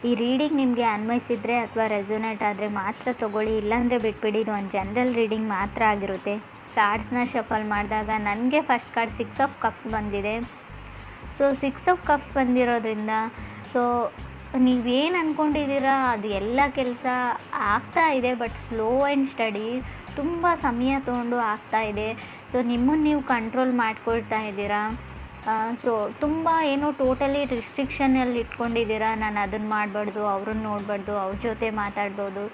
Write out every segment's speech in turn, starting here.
ಈ ರೀಡಿಂಗ್ ನಿಮಗೆ ಅನ್ವಯಿಸಿದರೆ ಅಥವಾ ರೆಸೊನೇಟ್ ಆದರೆ ಮಾತ್ರ ತೊಗೊಳ್ಳಿ, ಇಲ್ಲಾಂದರೆ ಬಿಟ್ಬಿಡಿ. ಇದು ಒಂದು ಜನರಲ್ ರೀಡಿಂಗ್ ಮಾತ್ರ ಆಗಿರುತ್ತೆ. ಕಾರ್ಡ್ಸ್ನ ಶಫಲ್ ಮಾಡಿದಾಗ ನನಗೆ ಫಸ್ಟ್ ಕಾರ್ಡ್ 6 ಆಫ್ ಕಪ್ಸ್ ಬಂದಿದೆ. ಸೊ 6 ಆಫ್ ಕಪ್ಸ್ ಬಂದಿರೋದ್ರಿಂದ ಸೊ ನೀವೇನು ಅಂದ್ಕೊಂಡಿದ್ದೀರಾ ಅದು ಎಲ್ಲ ಕೆಲಸ ಆಗ್ತಾ ಇದೆ, ಬಟ್ ಸ್ಲೋ ಆ್ಯಂಡ್ ಸ್ಟಡಿ, ತುಂಬ ಸಮಯ ತೊಗೊಂಡು ಆಗ್ತಾ ಇದೆ. ಸೊ ನಿಮ್ಮನ್ನು ನೀವು ಕಂಟ್ರೋಲ್ ಮಾಡ್ಕೊಳ್ತಾ ಇದ್ದೀರಾ. ಸೊ ತುಂಬ ಏನೋ ಟೋಟಲಿ ರಿಸ್ಟ್ರಿಕ್ಷನಲ್ಲಿ ಇಟ್ಕೊಂಡಿದ್ದೀರಾ. ನಾನು ಅದನ್ನು ಮಾಡಬಾರ್ದು, ಅವ್ರನ್ನ ನೋಡಬಾರ್ದು, ಅವ್ರ ಜೊತೆ ಮಾತಾಡ್ಬೋದು.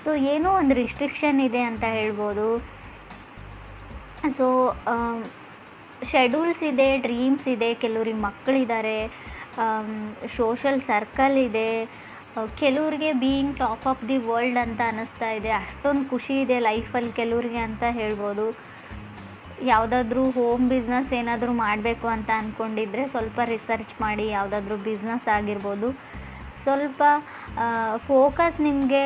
ಸೊ ಏನೋ ಒಂದು ರಿಸ್ಟ್ರಿಕ್ಷನ್ ಇದೆ ಅಂತ ಹೇಳ್ಬೋದು. ಸೊ ಶೆಡ್ಯೂಲ್ಸ್ ಇದೆ, ಡ್ರೀಮ್ಸ್ ಇದೆ, ಕೆಲವ್ರಿಗೆ ಮಕ್ಕಳಿದ್ದಾರೆ, ಸೋಷಲ್ ಸರ್ಕಲ್ ಇದೆ, ಕೆಲವ್ರಿಗೆ being top of the world ಅಂತ ಅನ್ನಿಸ್ತಾ ಇದೆ. ಅಷ್ಟೊಂದು ಖುಷಿ ಇದೆ ಲೈಫಲ್ಲಿ ಕೆಲವ್ರಿಗೆ ಅಂತ ಹೇಳ್ಬೋದು. ಯಾವುದಾದ್ರೂ ಹೋಮ್ ಬಿಸ್ನೆಸ್ ಏನಾದರೂ ಮಾಡಬೇಕು ಅಂತ ಅಂದ್ಕೊಂಡಿದ್ರೆ ಸ್ವಲ್ಪ ರಿಸರ್ಚ್ ಮಾಡಿ. ಯಾವುದಾದ್ರೂ ಬಿಸ್ನೆಸ್ ಆಗಿರ್ಬೋದು, ಸ್ವಲ್ಪ ಫೋಕಸ್ ನಿಮಗೆ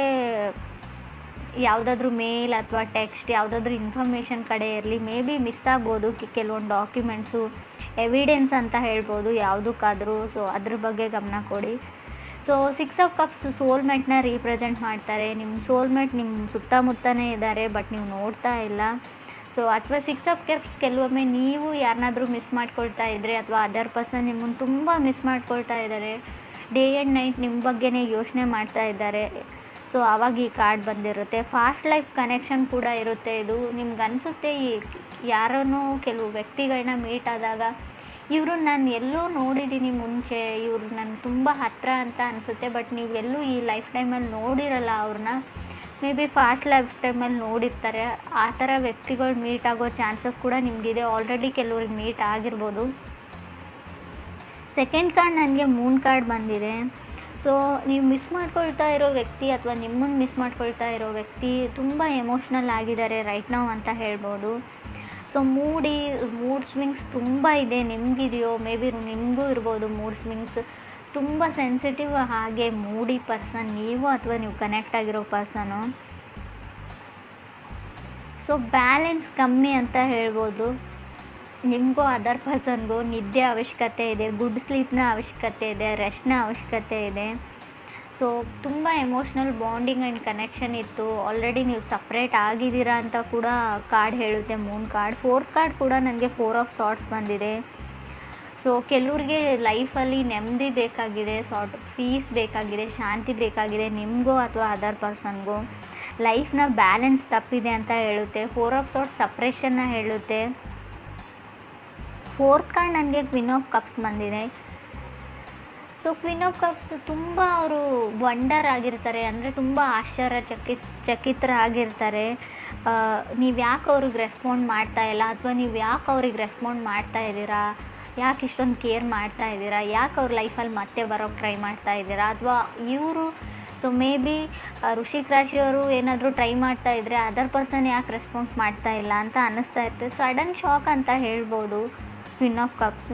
ಯಾವುದಾದ್ರೂ ಮೇಲ್ ಅಥವಾ ಟೆಕ್ಸ್ಟ್ ಯಾವುದಾದ್ರೂ ಇನ್ಫಾರ್ಮೇಷನ್ ಕಡೆ ಇರಲಿ. ಮೇ ಬಿ ಮಿಸ್ ಆಗ್ಬೋದು ಕೆಲವೊಂದು ಡಾಕ್ಯುಮೆಂಟ್ಸು, ಎವಿಡೆನ್ಸ್ ಅಂತ ಹೇಳ್ಬೋದು ಯಾವುದಕ್ಕಾದರೂ. ಸೊ ಅದ್ರ ಬಗ್ಗೆ ಗಮನ ಕೊಡಿ. ಸೊ 6 ಆಫ್ ಕಪ್ಸ್ ಸೋಲ್ಮೇಟ್ನ ರೀಪ್ರೆಸೆಂಟ್ ಮಾಡ್ತಾರೆ. ನಿಮ್ಮ ಸೋಲ್ಮೇಟ್ ನಿಮ್ಮ ಸುತ್ತಮುತ್ತನೇ ಇದ್ದಾರೆ, ಬಟ್ ನೀವು ನೋಡ್ತಾ ಇಲ್ಲ. ಸೊ ಅಥವಾ 6 ಆಫ್ ಕಪ್ಸ್ ಕೆಲವೊಮ್ಮೆ ನೀವು ಯಾರನ್ನಾದ್ರೂ ಮಿಸ್ ಮಾಡ್ಕೊಳ್ತಾ ಇದ್ದರೆ ಅಥವಾ ಅದರ್ ಪರ್ಸನ್ ನಿಮ್ಮನ್ನು ತುಂಬ ಮಿಸ್ ಮಾಡ್ಕೊಳ್ತಾ ಇದ್ದಾರೆ, ಡೇ ಆ್ಯಂಡ್ ನೈಟ್ ನಿಮ್ಮ ಬಗ್ಗೆನೇ ಯೋಚನೆ ಮಾಡ್ತಾ ಇದ್ದಾರೆ. ಸೊ ಆವಾಗ ಈ ಕಾರ್ಡ್ ಬಂದಿರುತ್ತೆ. ಫಾಸ್ಟ್ ಲೈಫ್ ಕನೆಕ್ಷನ್ ಕೂಡ ಇರುತ್ತೆ. ಇದು ನಿಮ್ಗೆ ಅನಿಸುತ್ತೆ ಈ ಯಾರನ್ನೋ ಕೆಲವು ವ್ಯಕ್ತಿಗಳನ್ನ ಮೀಟ್ ಆದಾಗ ಇವರು ನಾನು ಎಲ್ಲೋ ನೋಡಿದ್ದೀನಿ ಮುಂಚೆ, ಇವರು ನನಗೆ ತುಂಬ ಹತ್ತಿರ ಅಂತ ಅನಿಸುತ್ತೆ, ಬಟ್ ನೀವೆಲ್ಲೂ ಈ ಲೈಫ್ ಟೈಮಲ್ಲಿ ನೋಡಿರಲ್ಲ ಅವ್ರನ್ನ. ಮೇ ಬಿ ಫಾಸ್ಟ್ ಲೈಫ್ ಟೈಮಲ್ಲಿ ನೋಡಿರ್ತಾರೆ. ಆ ಥರ ವ್ಯಕ್ತಿಗಳು ಮೀಟ್ ಆಗೋ ಚಾನ್ಸಸ್ ಕೂಡ ನಿಮಗಿದೆ. ಆಲ್ರೆಡಿ ಕೆಲವ್ರಿಗೆ ಮೀಟ್ ಆಗಿರ್ಬೋದು. ಸೆಕೆಂಡ್ ಕಾರ್ಡ್ ನನಗೆ ಮೂನ್ ಕಾರ್ಡ್ ಬಂದಿದೆ. ಸೊ ನೀವು ಮಿಸ್ ಮಾಡ್ಕೊಳ್ತಾ ಇರೋ ವ್ಯಕ್ತಿ ಅಥವಾ ನಿಮ್ಮನ್ನು ಮಿಸ್ ಮಾಡ್ಕೊಳ್ತಾ ಇರೋ ವ್ಯಕ್ತಿ ತುಂಬ ಎಮೋಷ್ನಲ್ ಆಗಿದ್ದಾರೆ ರೈಟ್ ನಾವು ಅಂತ ಹೇಳ್ಬೋದು. ಸೊ ಮೂಡ್ ಸ್ವಿಂಗ್ಸ್ ತುಂಬ ಇದೆ. ನಿಮಗಿದೆಯೋ, ಮೇ ಬಿ ನಿಮಗೂ ಇರ್ಬೋದು ಮೂಡ್ ಸ್ವಿಂಗ್ಸ್. ತುಂಬ ಸೆನ್ಸಿಟಿವ್ ಹಾಗೆ ಮೂಡಿ ಪರ್ಸನ್ ನೀವು ಅಥವಾ ನೀವು ಕನೆಕ್ಟ್ ಆಗಿರೋ ಪರ್ಸನು. ಸೊ ಬ್ಯಾಲೆನ್ಸ್ ಕಮ್ಮಿ ಅಂತ ಹೇಳ್ಬೋದು. ನಿಮಗೂ ಅದರ್ ಪರ್ಸನ್ಗೂ ನಿದ್ದೆ ಅವಶ್ಯಕತೆ ಇದೆ, ಗುಡ್ ಸ್ಲೀಪ್ನ ಅವಶ್ಯಕತೆ ಇದೆ, ರೆಸ್ಟ್ನ ಅವಶ್ಯಕತೆ ಇದೆ. ಸೊ ತುಂಬ ಎಮೋಷ್ನಲ್ ಬಾಂಡಿಂಗ್ ಆ್ಯಂಡ್ ಕನೆಕ್ಷನ್ ಇತ್ತು. ಆಲ್ರೆಡಿ ನೀವು ಸಪ್ರೇಟ್ ಆಗಿದ್ದೀರಾ ಅಂತ ಕೂಡ ಕಾರ್ಡ್ ಹೇಳುತ್ತೆ ಮೂನ್ ಕಾರ್ಡ್. 4th ಕಾರ್ಡ್ ಕೂಡ ನನಗೆ 4 ಆಫ್ ಸಾರ್ಟ್ಸ್ ಬಂದಿದೆ. ಸೊ ಕೆಲವ್ರಿಗೆ ಲೈಫಲ್ಲಿ ನೆಮ್ಮದಿ ಬೇಕಾಗಿದೆ, ಪೀಸ್ ಬೇಕಾಗಿದೆ, ಶಾಂತಿ ಬೇಕಾಗಿದೆ, ನಿಮಗೂ ಅಥವಾ ಅದರ್ ಪರ್ಸನ್ಗೂ. ಲೈಫ್ನ ಬ್ಯಾಲೆನ್ಸ್ ತಪ್ಪಿದೆ ಅಂತ ಹೇಳುತ್ತೆ. 4 ಆಫ್ ಸಾರ್ಟ್ಸ್ ಸಪ್ರೇಷನ್ನ ಹೇಳುತ್ತೆ. 4th ಕಾರ್ಡ್ ನನಗೆ ಕ್ವೀನ್ ಆಫ್ ಕಪ್ಸ್ ಬಂದಿದೆ. ಸೊ ಕ್ವೀನ್ ಆಫ್ ಕಪ್ಸ್ ತುಂಬ ಅವರು ವಂಡರ್ ಆಗಿರ್ತಾರೆ, ಅಂದರೆ ತುಂಬ ಚಕಿತರಾಗಿರ್ತಾರೆ. ನೀವು ಯಾಕೆ ಅವ್ರಿಗೆ ರೆಸ್ಪಾಂಡ್ ಮಾಡ್ತಾ ಇಲ್ಲ, ಅಥವಾ ನೀವು ಯಾಕೆ ಅವ್ರಿಗೆ ರೆಸ್ಪಾಂಡ್ ಮಾಡ್ತಾ ಇದ್ದೀರಾ, ಯಾಕೆ ಇಷ್ಟೊಂದು ಕೇರ್ ಮಾಡ್ತಾ ಇದ್ದೀರಾ, ಯಾಕೆ ಅವ್ರ ಲೈಫಲ್ಲಿ ಮತ್ತೆ ಬರೋಕ್ಕೆ ಟ್ರೈ ಮಾಡ್ತಾ ಇದ್ದೀರಾ, ಅಥವಾ ಇವರು ಸೊ ಮೇ ಬಿ ವೃಶ್ಚಿಕ ರಾಶಿಯವರು ಏನಾದರೂ ಟ್ರೈ ಮಾಡ್ತಾ ಇದ್ದರೆ ಅದರ್ ಪರ್ಸನ್ ಯಾಕೆ ರೆಸ್ಪಾನ್ಸ್ ಮಾಡ್ತಾ ಇಲ್ಲ ಅಂತ ಅನ್ನಿಸ್ತಾ ಇರ್ತದೆ. ಸಡನ್ ಶಾಕ್ ಅಂತ ಹೇಳ್ಬೋದು ಕ್ವೀನ್ ಆಫ್ ಕಪ್ಸ್.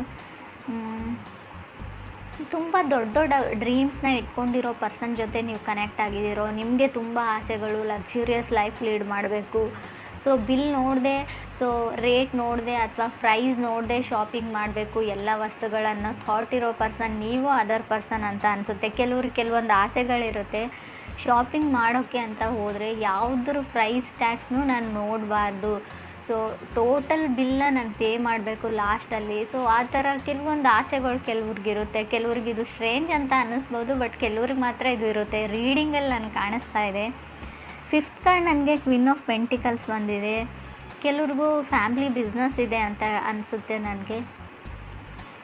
ತುಂಬ ದೊಡ್ಡ ದೊಡ್ಡ ಡ್ರೀಮ್ಸ್ನ ಇಟ್ಕೊಂಡಿರೋ ಪರ್ಸನ್ ಜೊತೆ ನೀವು ಕನೆಕ್ಟ್ ಆಗಿದ್ದೀರೋ. ನಿಮಗೆ ತುಂಬ ಆಸೆಗಳು, ಲಕ್ಸುರಿಯಸ್ ಲೈಫ್ ಲೀಡ್ ಮಾಡಬೇಕು. ಸೊ ಬಿಲ್ ನೋಡದೆ, ಸೊ ರೇಟ್ ನೋಡದೆ ಅಥವಾ ಪ್ರೈಸ್ ನೋಡದೆ ಶಾಪಿಂಗ್ ಮಾಡಬೇಕು ಎಲ್ಲ ವಸ್ತುಗಳನ್ನು ಥಾಟ್ ಇರೋ ಪರ್ಸನ್ ನೀವು ಅದರ್ ಪರ್ಸನ್ ಅಂತ ಅನಿಸುತ್ತೆ. ಕೆಲವೊಂದು ಆಸೆಗಳಿರುತ್ತೆ. ಶಾಪಿಂಗ್ ಮಾಡೋಕ್ಕೆ ಅಂತ ಹೋದರೆ ಯಾವುದ್ರ ಪ್ರೈಸ್ ಟ್ಯಾಗ್ಸ್ನೂ ನಾನು ನೋಡಬಾರ್ದು. ಸೊ ಟೋಟಲ್ ಬಿಲ್ನ ನಾನು ಪೇ ಮಾಡಬೇಕು ಲಾಸ್ಟಲ್ಲಿ. ಸೊ ಆ ಥರ ಕೆಲವೊಂದು ಆಸೆಗಳು ಕೆಲವ್ರಿಗಿರುತ್ತೆ. ಕೆಲವ್ರಿಗೆ ಇದು ಸ್ಟ್ರೇಂಜ್ ಅಂತ ಅನ್ನಿಸ್ಬೋದು, ಬಟ್ ಕೆಲವ್ರಿಗೆ ಮಾತ್ರ ಇದು ಇರುತ್ತೆ. ರೀಡಿಂಗಲ್ಲಿ ನನಗೆ ಕಾಣಿಸ್ತಾ ಇದೆ. 5th ಕಾರ್ಡ್ ನನಗೆ ಕ್ವೀನ್ ಆಫ್ ಪೆಂಟಿಕಲ್ಸ್ ಬಂದಿದೆ. ಕೆಲವ್ರಿಗೂ ಫ್ಯಾಮ್ಲಿ ಬಿಸ್ನೆಸ್ ಇದೆ ಅಂತ ಅನಿಸುತ್ತೆ ನನಗೆ,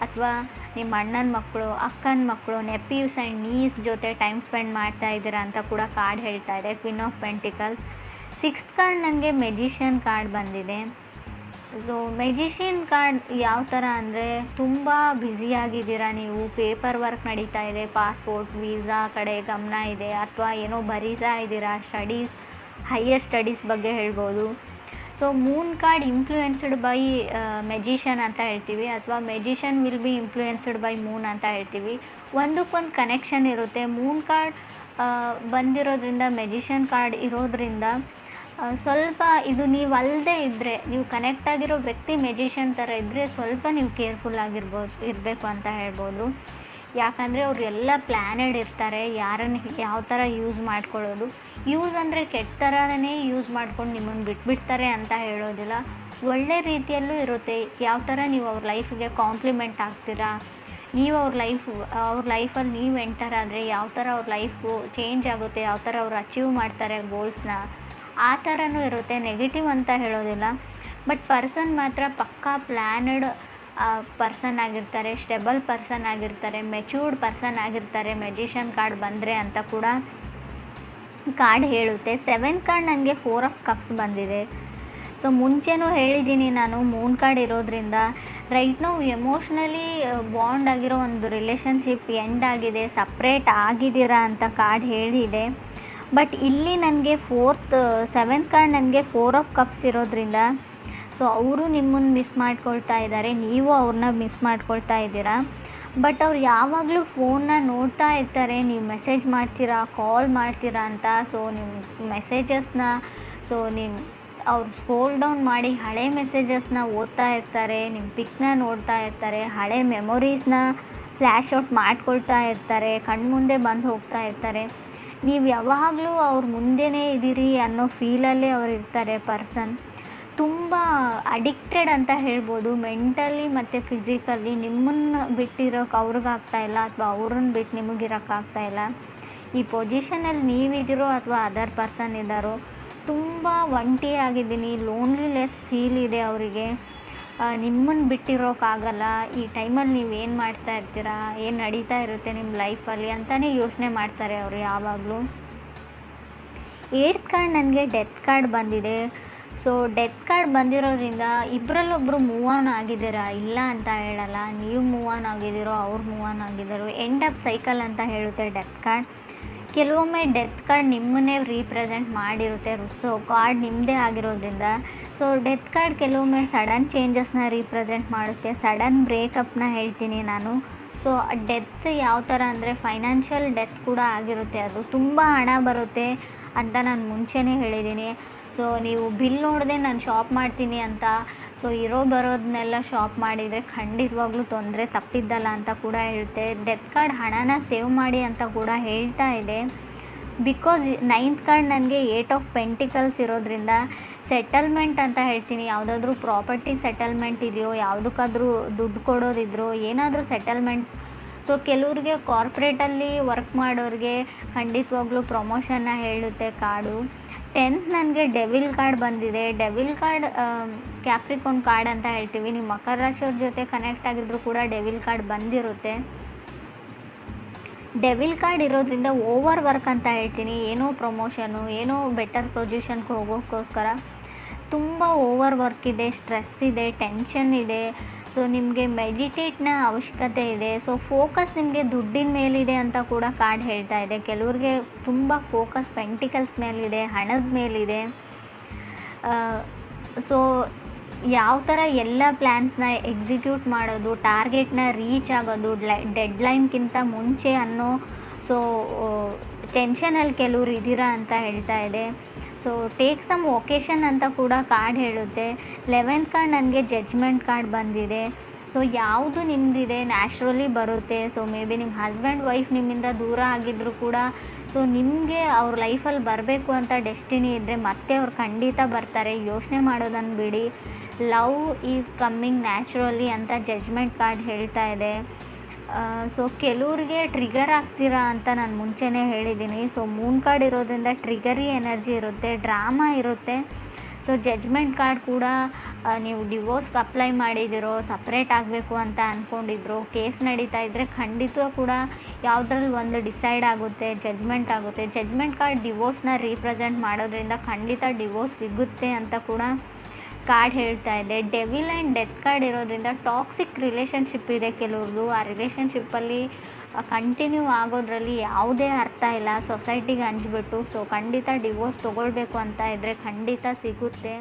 ಅಥವಾ ನಿಮ್ಮ ಅಣ್ಣನ ಮಕ್ಕಳು, ಅಕ್ಕನ ಮಕ್ಕಳು, ನೆಪ್ಯೂಸ್ ಆ್ಯಂಡ್ ನೀಸ್ ಜೊತೆ ಟೈಮ್ ಸ್ಪೆಂಡ್ ಮಾಡ್ತಾ ಇದ್ದೀರಾ ಅಂತ ಕೂಡ ಕಾರ್ಡ್ ಹೇಳ್ತಾ ಇದೆ queen of pentacles. 6th card ನನಗೆ ಮೆಜಿಷಿಯನ್ ಕಾರ್ಡ್ ಬಂದಿದೆ. ಸೊ ಮೆಜಿಷಿಯನ್ ಕಾರ್ಡ್ ಯಾವ ಥರ ಅಂದರೆ ತುಂಬ ಬ್ಯುಸಿಯಾಗಿದ್ದೀರಾ ನೀವು, ಪೇಪರ್ ವರ್ಕ್ ನಡೀತಾ ಇದೆ, ಪಾಸ್ಪೋರ್ಟ್ ವೀಸಾ ಕಡೆ ಗಮನ ಇದೆ, ಅಥವಾ ಏನೋ ಬರೀತಾ ಇದ್ದೀರಾ, ಹೈಯರ್ ಸ್ಟಡೀಸ್ ಬಗ್ಗೆ ಹೇಳ್ಬೋದು. So Moon card influenced by magician ಅಂತ ಹೇಳ್ತೀವಿ, ಅಥವಾ magician will be influenced by Moon ಅಂತ ಹೇಳ್ತೀವಿ. ಒಂದಕ್ಕೊಂದು ಕನೆಕ್ಷನ್ ಇರುತ್ತೆ. ಮೂನ್ ಕಾರ್ಡ್ ಬಂದಿರೋದ್ರಿಂದ, ಮೆಜಿಷಿಯನ್ ಕಾರ್ಡ್ ಇರೋದ್ರಿಂದ ಸ್ವಲ್ಪ ಇದು ನೀವು ಅಲ್ಲದೆ ಇದ್ದರೆ, ನೀವು ಕನೆಕ್ಟ್ ಆಗಿರೋ ವ್ಯಕ್ತಿ ಮೆಜಿಷಿಯನ್ ಥರ ಇದ್ದರೆ ಸ್ವಲ್ಪ ನೀವು ಕೇರ್ಫುಲ್ ಇರಬೇಕು ಅಂತ ಹೇಳ್ಬೋದು. ಯಾಕಂದರೆ ಅವ್ರು ಎಲ್ಲ ಪ್ಲ್ಯಾನೆಡ್ ಇರ್ತಾರೆ, ಯಾರನ್ನು ಯಾವ ಥರ ಯೂಸ್ ಮಾಡ್ಕೊಳ್ಳೋದು. ಯೂಸ್ ಅಂದರೆ ಕೆಟ್ಟ ಥರನೇ ಯೂಸ್ ಮಾಡ್ಕೊಂಡು ನಿಮ್ಮನ್ನು ಬಿಟ್ಬಿಡ್ತಾರೆ ಅಂತ ಹೇಳೋದಿಲ್ಲ, ಒಳ್ಳೆ ರೀತಿಯಲ್ಲೂ ಇರುತ್ತೆ. ಯಾವ ಥರ ನೀವು ಅವ್ರ ಲೈಫಿಗೆ ಕಾಂಪ್ಲಿಮೆಂಟ್ ಆಗ್ತೀರಾ, ನೀವು ಅವ್ರ ಲೈಫಲ್ಲಿ ನೀವು ಎಂಟರ್ ಆದರೆ ಯಾವ ಥರ ಅವ್ರ ಲೈಫು ಚೇಂಜ್ ಆಗುತ್ತೆ, ಯಾವ ಥರ ಅವ್ರು ಅಚೀವ್ ಮಾಡ್ತಾರೆ ಗೋಲ್ಸ್ನ, ಆ ಥರನೂ ಇರುತ್ತೆ. ನೆಗೆಟಿವ್ ಅಂತ ಹೇಳೋದಿಲ್ಲ. ಬಟ್ ಪರ್ಸನ್ ಮಾತ್ರ ಪಕ್ಕಾ ಪ್ಲ್ಯಾನಡ್ ಪರ್ಸನ್ ಆಗಿರ್ತಾರೆ, ಸ್ಟೆಬಲ್ ಪರ್ಸನ್ ಆಗಿರ್ತಾರೆ, ಮೆಚ್ಯೂರ್ಡ್ ಪರ್ಸನ್ ಆಗಿರ್ತಾರೆ ಮೆಜಿಷಿಯನ್ ಕಾರ್ಡ್ ಬಂದರೆ ಅಂತ ಕೂಡ ಕಾರ್ಡ್ ಹೇಳುತ್ತೆ. 7 ಕಾರ್ಡ್ ನನಗೆ 4 ಆಫ್ ಕಪ್ಸ್ ಬಂದಿದೆ. ಸೊ ಮುಂಚೆನೂ ಹೇಳಿದ್ದೀನಿ ನಾನು, ಮೂನ್ ಕಾರ್ಡ್ ಇರೋದ್ರಿಂದ ರೈಟ್ ನಾವು ಎಮೋಷ್ನಲಿ ಬಾಂಡ್ ಆಗಿರೋ ಒಂದು ರಿಲೇಷನ್ಶಿಪ್ ಎಂಡ್ ಆಗಿದೆ, ಸಪ್ರೇಟ್ ಆಗಿದ್ದೀರಾ ಅಂತ ಕಾರ್ಡ್ ಹೇಳಿದೆ. ಬಟ್ ಇಲ್ಲಿ ನನಗೆ 7th ಕಾರ್ಡ್ ನನಗೆ 4 ಆಫ್ ಕಪ್ಸ್ ಇರೋದ್ರಿಂದ ಸೊ ಅವರು ನಿಮ್ಮನ್ನು ಮಿಸ್ ಮಾಡ್ಕೊಳ್ತಾ ಇದ್ದಾರೆ, ನೀವು ಅವ್ರನ್ನ ಮಿಸ್ ಮಾಡ್ಕೊಳ್ತಾ ಇದ್ದೀರಾ. ಬಟ್ ಅವ್ರು ಯಾವಾಗಲೂ ಫೋನ್ನ ನೋಡ್ತಾ ಇರ್ತಾರೆ, ನೀವು ಮೆಸೇಜ್ ಮಾಡ್ತೀರಾ, ಕಾಲ್ ಮಾಡ್ತೀರಾ ಅಂತ. ಸೊ ನಿಮ್ಮ ಮೆಸೇಜಸ್ನ ಅವ್ರು ಸ್ಕ್ರೋಲ್ ಡೌನ್ ಮಾಡಿ ಹಳೆ ಮೆಸೇಜಸ್ನ ಓದ್ತಾ ಇರ್ತಾರೆ, ನಿಮ್ಮ ಪಿಕ್ನ ನೋಡ್ತಾ ಇರ್ತಾರೆ, ಹಳೆ ಮೆಮೊರೀಸ್ನ ಫ್ಲ್ಯಾಶ್ ಔಟ್ ಮಾಡ್ಕೊಳ್ತಾ ಇರ್ತಾರೆ, ಕಣ್ಮುಂದೆ ಬಂದು ಹೋಗ್ತಾ ಇರ್ತಾರೆ. ನೀವು ಯಾವಾಗಲೂ ಅವ್ರ ಮುಂದೆನೇ ಇದ್ದೀರಿ ಅನ್ನೋ ಫೀಲಲ್ಲೇ ಅವ್ರು ಇರ್ತಾರೆ. ಪರ್ಸನ್ ತುಂಬ ಅಡಿಕ್ಟೆಡ್ ಅಂತ ಹೇಳ್ಬೋದು, ಮೆಂಟಲಿ ಮತ್ತು ಫಿಸಿಕಲಿ. ನಿಮ್ಮನ್ನು ಬಿಟ್ಟಿರೋಕೆ ಅವ್ರಿಗಾಗ್ತಾಯಿಲ್ಲ, ಅಥವಾ ಅವ್ರನ್ನ ಬಿಟ್ಟು ನಿಮಗಿರೋಕ್ಕಾಗ್ತಾಯಿಲ್ಲ. ಈ ಪೊಸಿಷನಲ್ಲಿ ನೀವಿದ್ದೀರೋ ಅಥವಾ ಅದರ್ ಪರ್ಸನ್ ಇದ್ದಾರೋ, ತುಂಬ ಒಂಟಿ ಆಗಿದ್ದೀನಿ, ಲೋನ್ಲಿನೆಸ್ ಫೀಲ್ ಇದೆ ಅವರಿಗೆ, ನಿಮ್ಮನ್ನು ಬಿಟ್ಟಿರೋಕ್ಕಾಗಲ್ಲ. ಈ ಟೈಮಲ್ಲಿ ನೀವು ಏನು ಮಾಡ್ತಾ ಇರ್ತೀರಾ, ಏನು ನಡೀತಾ ಇರುತ್ತೆ ನಿಮ್ಮ ಲೈಫಲ್ಲಿ ಅಂತಲೇ ಯೋಚನೆ ಮಾಡ್ತಾರೆ ಅವರು ಯಾವಾಗಲೂ. 8th ಕಾರ್ಡ್ ನನಗೆ ಡೆತ್ ಕಾರ್ಡ್ ಬಂದಿದೆ. ಸೊ ಡೆತ್ ಕಾರ್ಡ್ ಬಂದಿರೋದ್ರಿಂದ ಇಬ್ಬರಲ್ಲೊಬ್ಬರು ಮೂವ್ ಆನ್ ಆಗಿದ್ದೀರಾ, ಇಲ್ಲ ಅಂತ ಹೇಳಲ್ಲ. ನೀವು ಮೂವ್ ಆನ್ ಆಗಿದ್ದೀರೋ, ಅವ್ರು ಮೂವ್ ಆನ್ ಆಗಿದ್ದಾರೋ, ಎಂಡ್ ಆಫ್ ಸೈಕಲ್ ಅಂತ ಹೇಳುತ್ತೆ ಡೆತ್ ಕಾರ್ಡ್. ಕೆಲವೊಮ್ಮೆ ಡೆತ್ ಕಾರ್ಡ್ ನಿಮ್ಮನ್ನೇ ರೀಪ್ರೆಸೆಂಟ್ ಮಾಡಿರುತ್ತೆ. ಸೊ ಕಾರ್ಡ್ ನಿಮ್ಮದೇ ಆಗಿರೋದ್ರಿಂದ ಸೊ ಡೆತ್ ಕಾರ್ಡ್ ಕೆಲವೊಮ್ಮೆ ಸಡನ್ ಚೇಂಜಸ್ನ ರೀಪ್ರೆಸೆಂಟ್ ಮಾಡುತ್ತೆ, ಸಡನ್ ಬ್ರೇಕಪ್ನ ಹೇಳ್ತೀನಿ ನಾನು. ಸೊ ಡೆತ್ ಯಾವ ಥರ ಅಂದರೆ ಫೈನಾನ್ಷಿಯಲ್ ಡೆತ್ ಕೂಡ ಆಗಿರುತ್ತೆ, ಅದು ತುಂಬ ಹಣ ಬರುತ್ತೆ ಅಂತ ನಾನು ಮುಂಚೆನೇ ಹೇಳಿದ್ದೀನಿ. ಸೊ ನೀವು ಬಿಲ್ ನೋಡದೆ ನಾನು ಶಾಪ್ ಮಾಡ್ತೀನಿ ಅಂತ ಸೊ ಬರೋದನ್ನೆಲ್ಲ ಶಾಪ್ ಮಾಡಿದರೆ ಖಂಡಿತವಾಗ್ಲೂ ತೊಂದರೆ ತಪ್ಪಿದ್ದಲ್ಲ ಅಂತ ಕೂಡ ಹೇಳುತ್ತೆ. ಡೆತ್ ಕಾರ್ಡ್ ಹಣನ ಸೇವ್ ಮಾಡಿ ಅಂತ ಕೂಡ ಹೇಳ್ತಾ ಇದೆ. ಬಿಕಾಸ್ 9th ಕಾರ್ಡ್ ನನಗೆ 8 ಆಫ್ ಪೆಂಟಿಕಲ್ಸ್ ಇರೋದ್ರಿಂದ ಸೆಟಲ್ಮೆಂಟ್ ಅಂತ ಹೇಳ್ತೀನಿ. ಯಾವುದಾದ್ರೂ ಪ್ರಾಪರ್ಟಿ ಸೆಟಲ್ಮೆಂಟ್ ಇದೆಯೋ, ಯಾವುದಕ್ಕಾದ್ರೂ ದುಡ್ಡು ಕೊಡೋದಿದ್ರು, ಏನಾದರೂ ಸೆಟಲ್ಮೆಂಟ್. ಸೊ ಕೆಲವ್ರಿಗೆ ಕಾರ್ಪೊರೇಟಲ್ಲಿ ವರ್ಕ್ ಮಾಡೋರಿಗೆ ಖಂಡಿತವಾಗ್ಲೂ ಪ್ರಮೋಷನ್ನ ಹೇಳುತ್ತೆ ಕಾರ್ಡು. 10th ನನಗೆ ಡೆವಿಲ್ ಕಾರ್ಡ್ ಬಂದಿದೆ. ಡೆವಿಲ್ ಕಾರ್ಡ್ ಕ್ಯಾಪ್ರಿಕಾನ್ ಕಾರ್ಡ್ ಅಂತ ಹೇಳ್ತೀವಿ. ನೀವು ಮಕರ ರಾಶಿಯವ್ರ ಜೊತೆ ಕನೆಕ್ಟ್ ಆಗಿದ್ರು ಕೂಡ ಡೆವಿಲ್ ಕಾರ್ಡ್ ಬಂದಿರುತ್ತೆ. ಡೆವಿಲ್ ಕಾರ್ಡ್ ಇರೋದ್ರಿಂದ ಓವರ್ ವರ್ಕ್ ಅಂತ ಹೇಳ್ತೀನಿ. ಏನೋ ಪ್ರಮೋಷನು, ಏನೋ ಬೆಟರ್ ಪೊಸಿಷನ್ಗೆ ಹೋಗೋಕ್ಕೋಸ್ಕರ ತುಂಬ ಓವರ್ ವರ್ಕ್ ಇದೆ, ಸ್ಟ್ರೆಸ್ ಇದೆ, ಟೆನ್ಷನ್ ಇದೆ. ಸೊ ನಿಮಗೆ ಮೆಡಿಟೇಟ್ನ ಅವಶ್ಯಕತೆ ಇದೆ. ಸೊ ಫೋಕಸ್ ನಿಮಗೆ ದುಡ್ಡಿನ ಮೇಲಿದೆ ಅಂತ ಕೂಡ ಕಾರ್ಡ್ ಹೇಳ್ತಾ ಇದೆ. ಕೆಲವ್ರಿಗೆ ತುಂಬ ಫೋಕಸ್ ಪೆಂಟಿಕಲ್ಸ್ ಮೇಲಿದೆ, ಹಣದ ಮೇಲಿದೆ. ಸೊ ಯಾವ ಥರ ಎಲ್ಲ ಪ್ಲ್ಯಾನ್ಸ್ನ ಎಕ್ಸಿಕ್ಯೂಟ್ ಮಾಡೋದು, ಟಾರ್ಗೆಟ್ನ ರೀಚ್ ಆಗೋದು ಡೆಡ್ಲೈನ್ಗಿಂತ ಮುಂಚೆ ಅನ್ನೋ ಸೊ ಟೆನ್ಷನಲ್ಲಿ ಕೆಲವ್ರು ಇದ್ದೀರಾ ಅಂತ ಹೇಳ್ತಾ ಇದೆ. ಸೊ ಟೇಕ್ ಸಮ್ ಒಕೇಶನ್ ಅಂತ ಕೂಡ ಕಾರ್ಡ್ ಹೇಳುತ್ತೆ. 11th ಕಾರ್ಡ್ ನನಗೆ ಜಡ್ಜ್ಮೆಂಟ್ ಕಾರ್ಡ್ ಬಂದಿದೆ. ಸೊ ಯಾವುದು ನಿಮ್ಮದಿದೆ ನ್ಯಾಚುರಲಿ ಬರುತ್ತೆ. ಸೊ ಮೇ ಬಿ ನಿಮ್ಮ ಹಸ್ಬೆಂಡ್ ವೈಫ್ ನಿಮ್ಮಿಂದ ದೂರ ಆಗಿದ್ದರೂ ಕೂಡ ಸೊ ನಿಮಗೆ ಅವ್ರ ಲೈಫಲ್ಲಿ ಬರಬೇಕು ಅಂತ ಡೆಸ್ಟಿನಿ ಇದ್ದರೆ ಮತ್ತೆ ಅವ್ರು ಖಂಡಿತ ಬರ್ತಾರೆ, ಯೋಚನೆ ಮಾಡೋದನ್ನು ಬಿಡಿ. ಲವ್ ಈಸ್ ಕಮ್ಮಿಂಗ್ ನ್ಯಾಚುರಲಿ ಅಂತ ಜಡ್ಜ್ಮೆಂಟ್ ಕಾರ್ಡ್ ಹೇಳ್ತಾ ಇದೆ. ಸೊ ಕೆಲವ್ರಿಗೆ ಟ್ರಿಗರ್ ಆಗ್ತೀರಾ ಅಂತ ನಾನು ಮುಂಚೆನೇ ಹೇಳಿದ್ದೀನಿ. ಸೊ ಮೂನ್ ಕಾರ್ಡ್ ಇರೋದ್ರಿಂದ ಟ್ರಿಗರಿ ಎನರ್ಜಿ ಇರುತ್ತೆ, ಡ್ರಾಮಾ ಇರುತ್ತೆ. ಸೊ ಜಡ್ಜ್ಮೆಂಟ್ ಕಾರ್ಡ್ ಕೂಡ ನೀವು ಡಿವೋರ್ಸ್ಗೆ ಅಪ್ಲೈ ಮಾಡಿದಿರೋ, ಸಪ್ರೇಟ್ ಆಗಬೇಕು ಅಂತ ಅಂದ್ಕೊಂಡಿದ್ರು, ಕೇಸ್ ನಡೀತಾ ಇದ್ದರೆ ಖಂಡಿತ ಕೂಡ ಯಾವುದ್ರಲ್ಲಿ ಒಂದು ಡಿಸೈಡ್ ಆಗುತ್ತೆ, ಜಡ್ಜ್ಮೆಂಟ್ ಆಗುತ್ತೆ. ಜಡ್ಜ್ಮೆಂಟ್ ಕಾರ್ಡ್ ಡಿವೋರ್ಸ್ನ ರೀಪ್ರೆಸೆಂಟ್ ಮಾಡೋದ್ರಿಂದ ಖಂಡಿತ ಡಿವೋರ್ಸ್ ಸಿಗುತ್ತೆ ಅಂತ ಕೂಡ ಕಾರ್ಡ್ ಹೇಳ್ತಾ ಇದೆ. ಡೆವಿಲ್ ಆ್ಯಂಡ್ ಡೆತ್ ಕಾರ್ಡ್ ಇರೋದ್ರಿಂದ ಟಾಕ್ಸಿಕ್ ರಿಲೇಷನ್ಶಿಪ್ ಇದೆ ಕೆಲವ್ರದ್ದು. ಆ ರಿಲೇಷನ್ಶಿಪ್ಪಲ್ಲಿ ಕಂಟಿನ್ಯೂ ಆಗೋದ್ರಲ್ಲಿ ಯಾವುದೇ ಅರ್ಥ ಇಲ್ಲ, ಸೊಸೈಟಿಗೆ ಹಂಚ್ಬಿಟ್ಟು. ಸೊ ಖಂಡಿತ ಡಿವೋರ್ಸ್ ತೊಗೊಳ್ಬೇಕು ಅಂತ ಇದ್ದರೆ ಖಂಡಿತ ಸಿಗುತ್ತೆ.